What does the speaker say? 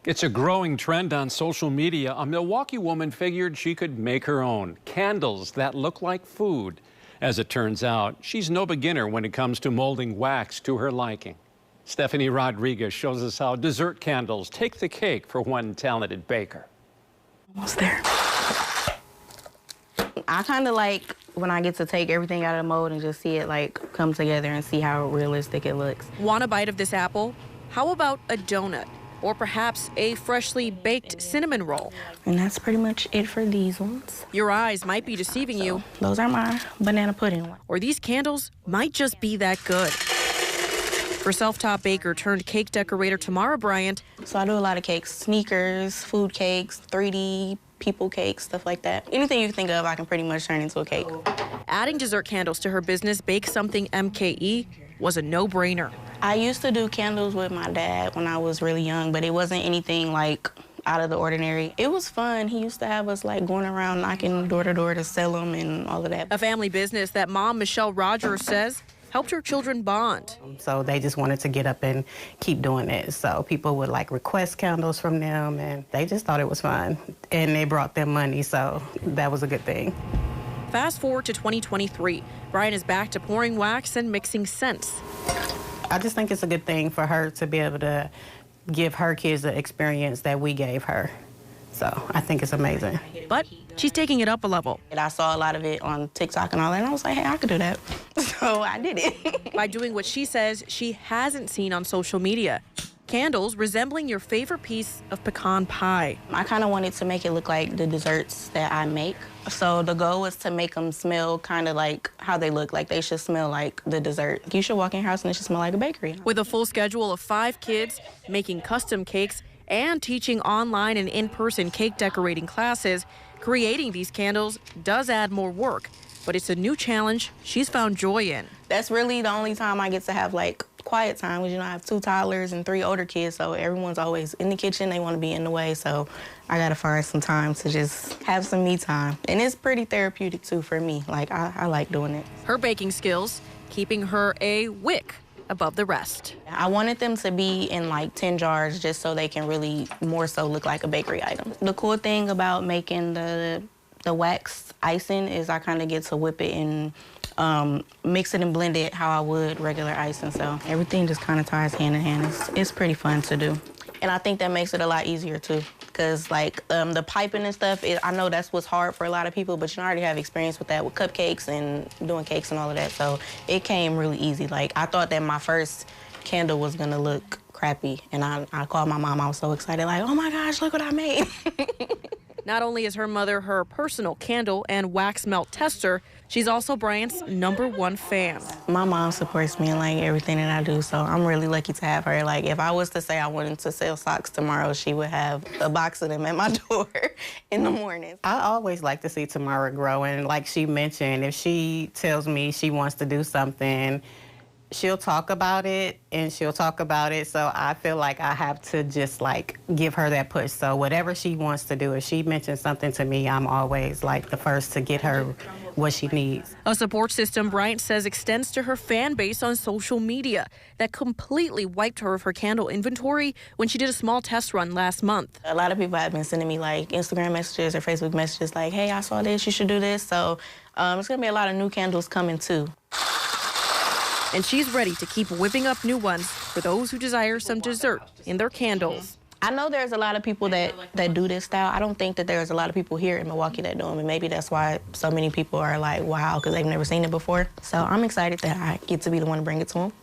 It's a growing trend on social media. A Milwaukee woman figured she could make her own candles that look like food. As it turns out, she's no beginner when it comes to molding wax to her liking. Stephanie Rodriguez shows us how dessert candles take the cake for one talented baker. Almost there. I kind of like when I get to take everything out of the mold and just see it like come together and see how realistic it looks. Want a bite of this apple? How about a donut? Or perhaps a freshly baked cinnamon roll. And that's pretty much it for these ones. Your eyes might be deceiving you. Those are my banana pudding ones. Or these candles might just be that good. For self-taught baker turned cake decorator Tamara Bryant. So I do a lot of cakes, sneakers, food cakes, 3D people cakes, stuff like that. Anything you can think of, I can pretty much turn into a cake. Adding dessert candles to her business, Bake Something MKE, was a no-brainer. I used to do candles with my dad when I was really young, but it wasn't anything like out of the ordinary. It was fun. He used to have us like going around knocking door to door to sell them and all of that. A family business that mom, Michelle Rogers, says helped her children bond. So they just wanted to get up and keep doing it. So people would like request candles from them and they just thought it was fun. And they brought them money, so that was a good thing. Fast forward to 2023. Brian is back to pouring wax and mixing scents. I just think it's a good thing for her to be able to give her kids the experience that we gave her. So I think it's amazing. But she's taking it up a level. And I saw a lot of it on TikTok and all that, and I was like, hey, I could do that. So I did it. By doing what she says she hasn't seen on social media. Candles resembling your favorite piece of pecan pie. I kind of wanted to make it look like the desserts that I make. So the goal was to make them smell kind of like how they look, like they should smell like the dessert. You should walk in your house and it should smell like a bakery. With a full schedule of 5 kids, making custom cakes, and teaching online and in-person cake decorating classes, creating these candles does add more work, but it's a new challenge she's found joy in. That's really the only time I get to have like quiet time, because you know I have 2 toddlers and 3 older kids, so everyone's always in the kitchen. They want to be in the way, so I gotta find some time to just have some me time. And it's pretty therapeutic too for me. Like I like doing it. Her baking skills keeping her a wick above the rest. I wanted them to be in like 10 jars just so they can really more so look like a bakery item. The cool thing about making the wax icing is I kind of get to whip it and mix it and blend it how I would regular icing. So everything just kind of ties hand in hand. It's pretty fun to do. And I think that makes it a lot easier too, because like the piping and stuff, I know that's what's hard for a lot of people, but you already have experience with that with cupcakes and doing cakes and all of that. So it came really easy. Like I thought that my first candle was gonna look crappy, and I called my mom. I was so excited, like, oh my gosh, look what I made. Not only is her mother her personal candle and wax melt tester, she's also Bryant's #1 fan. My mom supports me in like everything that I do, so I'm really lucky to have her. Like if I was to say I wanted to sell socks tomorrow, she would have a box of them at my door in the morning. I always like to see Tamara grow, and like she mentioned, if she tells me she wants to do something, she'll talk about it and she'll talk about it. So I feel like I have to just like give her that push. So whatever she wants to do, if she mentions something to me, I'm always like the first to get her what she needs. A support system Bryant says extends to her fan base on social media that completely wiped her of her candle inventory when she did a small test run last month. A lot of people have been sending me like Instagram messages or Facebook messages like, hey, I saw this, you should do this. So it's gonna be a lot of new candles coming too. And she's ready to keep whipping up new ones for those who desire some dessert in their candles. I know there's a lot of people that do this style. I don't think that there's a lot of people here in Milwaukee that do them, and maybe that's why so many people are like, wow, because they've never seen it before. So I'm excited that I get to be the one to bring it to them.